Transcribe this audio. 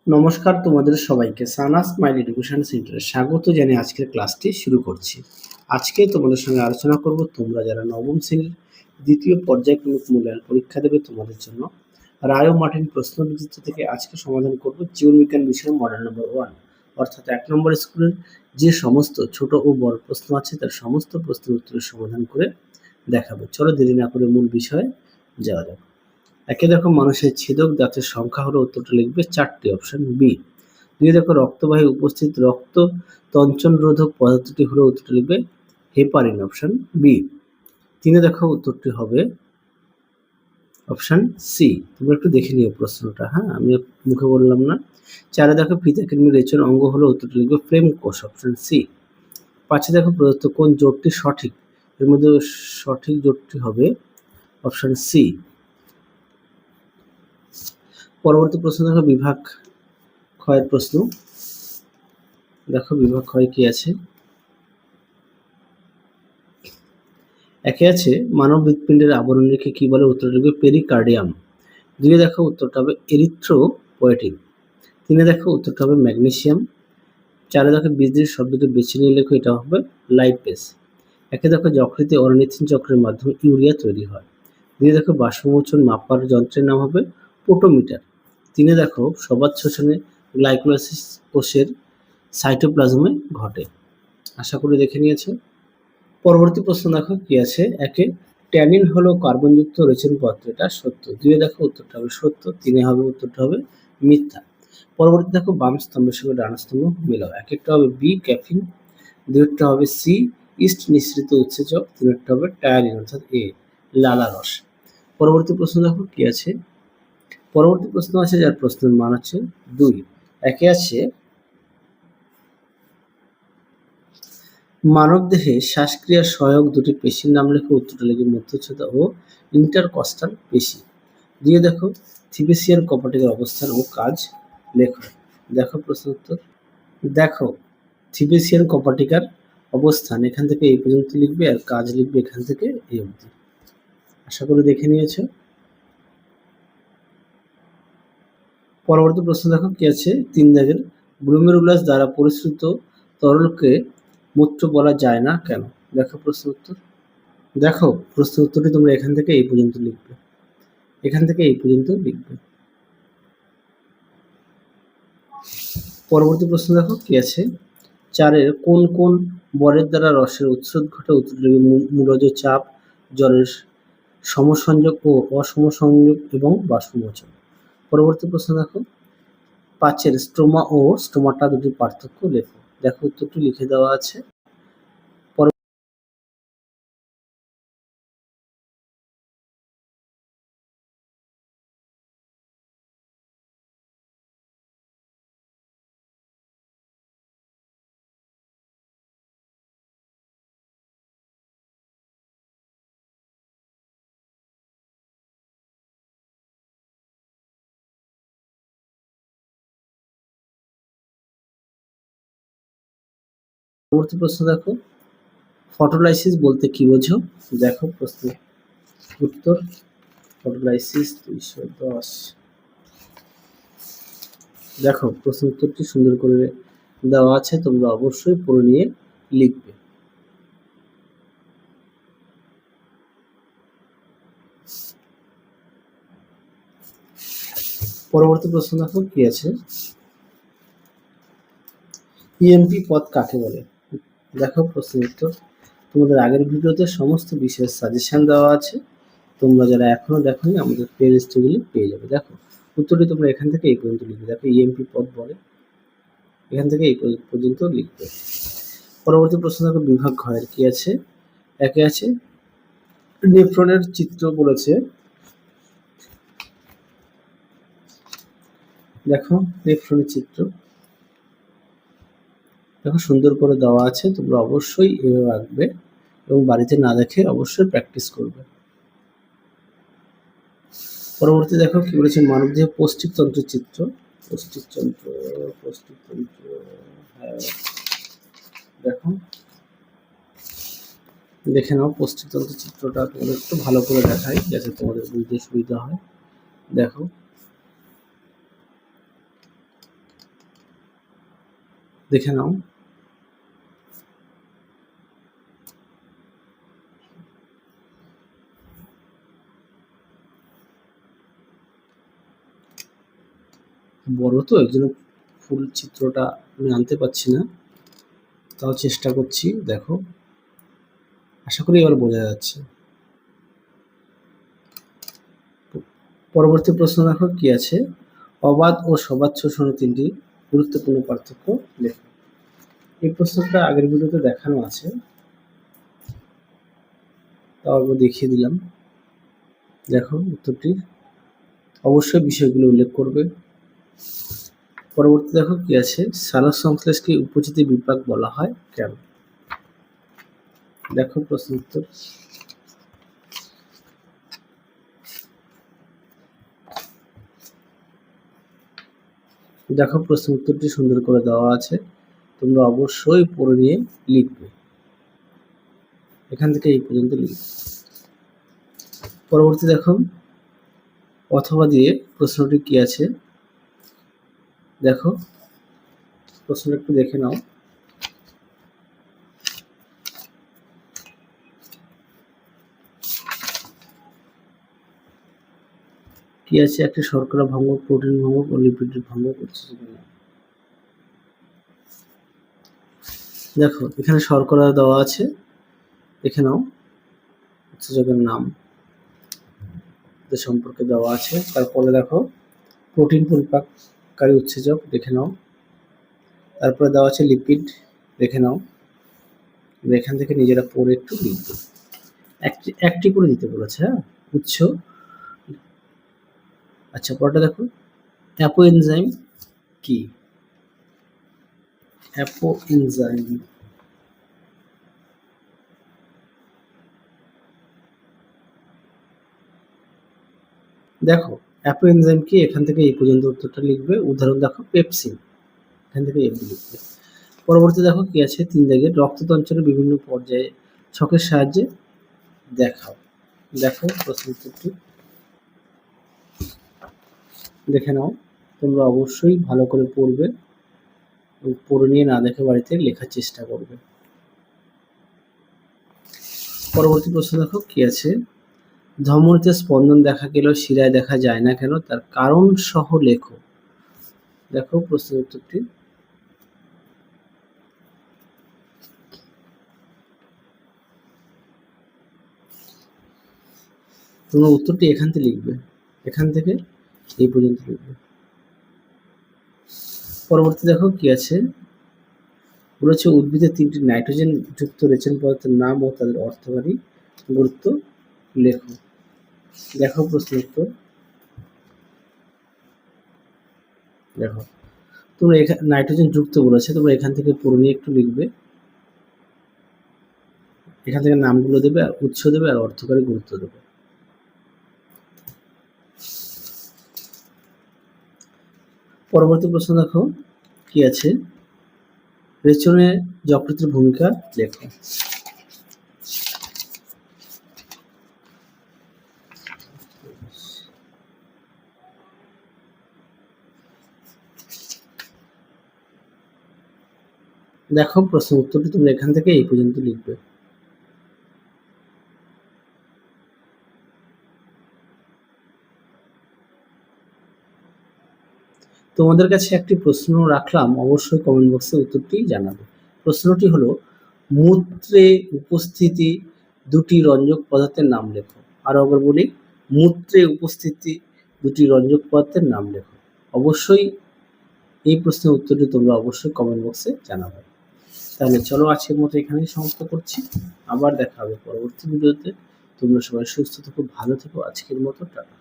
নমস্কার তোমাদের সবাইকে সানাস স্মাইল এডুকেশন সেন্টারে স্বাগত জানিয়ে আজকের ক্লাসটি শুরু করছি। আজকে তোমাদের সঙ্গে আলোচনা করব তোমরা যারা নবম শ্রেণীর দ্বিতীয় পর্যায়ক্রমিক মূল্যায়ন পরীক্ষা দেবে তোমাদের জন্য রায় ও মার্টিন প্রশ্নবিচিত্র থেকে আজকে সমাধান করব জীবনবিজ্ঞান বিষয়ের মডেল নম্বর 1 অর্থাৎ 1 নম্বর স্কুলের যে সমস্ত ছোট ও বড় প্রশ্ন আছে তার সমস্ত প্রশ্নের উত্তরের সমাধান করে দেখাবো। চলো দেরি না করে মূল বিষয়ে যাওয়া যাক। একে দেখো মানুষের ছেদক দাঁতের সংখ্যা হলো উত্তরটা লিখবে 4টি অপশন বি। দুই দেখো রক্তবাহী উপস্থিত রক্ত তঞ্চন রোধক পদার্থটি হলো উত্তরটা লিখবে হেপারিন অপশন বি। তিনে দেখো উত্তরটি হবে অপশন সি। তোমরা একটু দেখে নিও প্রশ্নটা, হ্যাঁ আমি মুখে বললাম না। চারে দেখো ফিতাকৃমি রেচন অঙ্গ হলো উত্তরটা লিখবে ফ্লেম কোষ অপশন সি। পাঁচে দেখো প্রদত্ত কোন জোটটি সঠিক, এর মধ্যে সঠিক জোটটি হবে অপশন সি। পরবর্তী প্রশ্ন দেখো বিভাগ ক্ষয়ের প্রশ্ন। দেখো বিভাগ ক্ষয় কি আছে। একে আছে মানব হৃৎপিণ্ডের আবরণ রেখে কি বলে, উত্তর লিখবে পেরিকার্ডিয়াম। দুইয়ে দেখো উত্তরটা হবে এরিথ্রোপয়েটিন। তিনে দেখো উত্তরটা হবে ম্যাগনেসিয়াম। চারে দেখো বীজের শব্দটি বেছে নিয়ে লেখো, এটা হবে লাইপেস। একে দেখো যকৃতে অরনিথিন চক্রের মাধ্যমে ইউরিয়া তৈরি হয়। দুইয়ে দেখো বাষ্পমোচন মাপার যন্ত্রের নাম হবে পোটোমিটার। তিনে দেখো সবাত শোষণে গ্লাইকোলাইসিস কোষের সাইটোপ্লাজমে ঘটে। আশা করি দেখে নিয়েছো। পরবর্তী প্রশ্ন দেখো কি আছে। একে ট্যানিন হলো কার্বনযুক্ত রেচন পদার্থ, এটা সত্য। দুইয়ে দেখো উত্তরটা হবে সত্য। তিনে হবে উত্তরটা হবে মিথ্যা। পরবর্তী দেখো বাম স্তম্ভের সঙ্গে ডান স্তম্ভ মেলাও। এক একটা হবে বি ক্যাফিন, দুইটা হবে সি ইস্ট নিঃসৃত উৎসেচক, তিনটা হবে টায়ারিন অর্থাৎ এ লালা রস। পরবর্তী প্রশ্ন দেখো কি আছে। পরবর্তী প্রশ্ন আছে যার প্রশ্নের মান আছে 2। একে আছে মানবদেহে শ্বাসক্রিয়ার সহায়ক দুটি পেশির নাম লেখো, উত্তরটা লিখবে মধ্যচ্ছদা ও ইন্টারকস্টাল পেশি। দিয়ে দেখো থিবেসিয়ান কপাটিকার অবস্থান ও কাজ লেখো। দেখো প্রশ্ন উত্তর। দেখো থিবেসিয়ান কপাটিকার অবস্থান এখান থেকে এই পর্যন্ত লিখবে, আর কাজ লিখবে এখান থেকে এই অবধি। আশা করি দেখে নিয়েছো। পরবর্তী প্রশ্ন দেখো কি আছে 3 দাগের গ্লোমেরুলাস দ্বারা পরিশ্রুত তরলকে মূত্র বলা যায় না কেন। দেখো প্রশ্ন উত্তর। দেখো প্রশ্ন উত্তরটি তোমরা এখান থেকে এই পর্যন্ত লিখবে, এখান থেকে এই পর্যন্ত লিখবে। পরবর্তী প্রশ্ন দেখো কি আছে। 4-এর কোন কোন বলের দ্বারা রসের উৎসেদ ঘটে, উত্তর লিখবে মূলজ চাপ, জলের সমসংযোগ ও অসমসংযোগ এবং বাষ্পমোচন। পরবর্তী প্রশ্ন দেখো 5-এর স্ট্রোমা ও স্টোমাটা দুটি পার্থক্য লেখো। দেখো উত্তরটি লিখে দেওয়া আছে। পরবর্তী প্রশ্ন দেখো ফটোলাইসিস বলতে কি বোঝো। দেখো প্রশ্ন উত্তর। ফটোলাইসিস 210। দেখো প্রশ্ন উত্তরটি সুন্দর করে দেওয়া আছে, তোমরা অবশ্যই পড়ে নিয়ে লিখবে। পরবর্তী প্রশ্ন দেখো কি আছে। ইএমপি পদ কাকে বলে। দেখো প্রশ্ন উত্তর। তোমাদের আগের ভিডিওতে সমস্ত বিষয়ের সাজেশন দেওয়া আছে, তোমরা যারা এখনো দেখোনি আমাদের প্লে লিস্টগুলি পেয়ে যাবে। দেখো উত্তরটি তোমরা এখান থেকে এই পর্যন্ত লিখবে। দেখো ইএমপি পদ বলে, এখান থেকে এই পর্যন্ত লিখবে। পরবর্তী প্রশ্ন দেখো বিভাগ ঘয়ের কি আছে। একে আছে নেফ্রনের চিত্র বলেছে। দেখো নেফ্রনের চিত্র দেখো সুন্দর করে দেওয়া আছে, তোমরা অবশ্যই এভাবে আঁকবে এবং বাড়িতে না দেখে অবশ্যই প্র্যাকটিস করবে। পরবর্তী দেখো কি বলেছে মানবদেহে পৌষ্টিকতন্ত্রের চিত্র। পৌষ্টিকতন্ত্র হ্যাঁ দেখো দেখে নাও পৌষ্টিকতন্ত্রের চিত্রটা তোমাদের একটু ভালো করে দেখাই যাতে তোমাদের বুঝতে সুবিধা হয়। দেখো দেখে নাও। বড় তো এই জন্য ফুল চিত্রটা আমি আনতে পারছি না, তাও চেষ্টা করছি। দেখো, আশা করি এবার বোঝা যাচ্ছে। পরবর্তী প্রশ্ন দেখো কি আছে, অবাধ ও সবাধ শোষণের তিনটি গুরুত্বপূর্ণ পার্থক্য লেখো। এই প্রশ্নটা আগের ভিডিওতে দেখানো আছে, তাও আমি দেখিয়ে দিলাম। দেখো উত্তরটি, অবশ্যই বিষয়গুলো উল্লেখ করবে। পরবর্তী দেখো কি আছে, সালোক সংশ্লেষকে উপজাতি বিভাগ বলা হয় কেন? দেখো প্রশ্ন উত্তর। দেখো প্রশ্ন উত্তরটি সুন্দর করে দেওয়া আছে, তোমরা অবশ্যই পড়ে নিয়ে লিখবে, এখান থেকে এই পর্যন্ত লিখবে। পরবর্তী দেখো, অথবা দিয়ে প্রশ্নটি কি আছে, দেখো প্রশ্নটা একটু দেখে নাও। কি আছে, একটি শর্করা ভঙ্গ, প্রোটিন ভঙ্গ ও লিপিড ভঙ্গ করছে। দেখো এখানে শর্করা দেওয়া আছে, দেখে নাও। উৎসেচকের নাম সম্পর্কে দেওয়া আছে। তারপরে দেখো প্রোটিন পরিপাককারী উৎসেচক, দেখে নাও। তারপরে দেওয়া আছে লিপিড, দেখে নাও। এখান থেকে নিজেরা পড়ে একটু লিখবে, একটি করে দিতে বলেছে। হ্যাঁ, উৎস। আচ্ছা, পরটা দেখো, অ্যাপো এনজাইম কি? অ্যাপো এনজাইম দেখো, অ্যাপো এনজাইম কি, এখান থেকে এই পর্যন্ত উত্তরটা লিখবে। উদাহরণ দেখো, পেপসিন, এখান থেকে এগুলো লিখবে। পরবর্তী দেখো কি আছে, 3 দাগের রক্ততঞ্চলের বিভিন্ন পর্যায়ে ছকের সাহায্যে দেখাও। দেখো প্রশ্ন উত্তরটি দেখে নাও, তোমরা অবশ্যই ভালো করে পড়বে, পড়ে নিয়ে না দেখে বাড়িতে লেখার চেষ্টা করবে। পরবর্তী প্রশ্ন দেখো কি আছে, ধমনীতে স্পন্দন দেখা গেলেও শিরায় দেখা যায় না কেন, তার কারণ সহ লেখো। দেখো প্রশ্ন উত্তরটি, তোমরা উত্তরটি এখান থেকে লিখবে, এখান থেকে এই পর্যন্ত লিখবে। পরবর্তী দেখো কি আছে, বলেছে উদ্ভিদের 3টি নাইট্রোজেন যুক্ত রেচন পদার্থের নাম ও তাদের অর্থকারী গুরুত্ব লেখো। দেখো প্রশ্ন উত্তর, দেখো তোমরা এখানে নাইট্রোজেন যুক্ত বলেছে, তোমরা এখান থেকে পড়ে নিয়ে একটু লিখবে, এখান থেকে নামগুলো দেবে আর উৎস দেবে আর অর্থকারী গুরুত্ব দেবে। পরবর্তী প্রশ্ন দেখো কি আছে, রেচনে যকৃতের ভূমিকা লেখো। দেখো প্রশ্ন উত্তরটি তোমরা এখান থেকে এই পর্যন্ত লিখবে। তোমাদের কাছে একটি প্রশ্ন রাখলাম, অবশ্যই কমেন্ট বক্সে উত্তরটি জানাবে। প্রশ্নটি হলো, মূত্রে উপস্থিতি 2টি রঞ্জক পদার্থের নাম লেখো। আরো একবার বলি, মূত্রে উপস্থিতি 2টি রঞ্জক পদার্থের নাম লেখো। অবশ্যই এই প্রশ্নের উত্তরটি তোমরা অবশ্যই কমেন্ট বক্সে জানাবে। তাহলে চলো আজকের মতো এখানেই সমাপ্ত করছি, আবার দেখা হবে পরবর্তী ভিডিওতে। তোমরা সবাই সুস্থ থেকো, ভালো থেকো। আজকের মতো টাটা।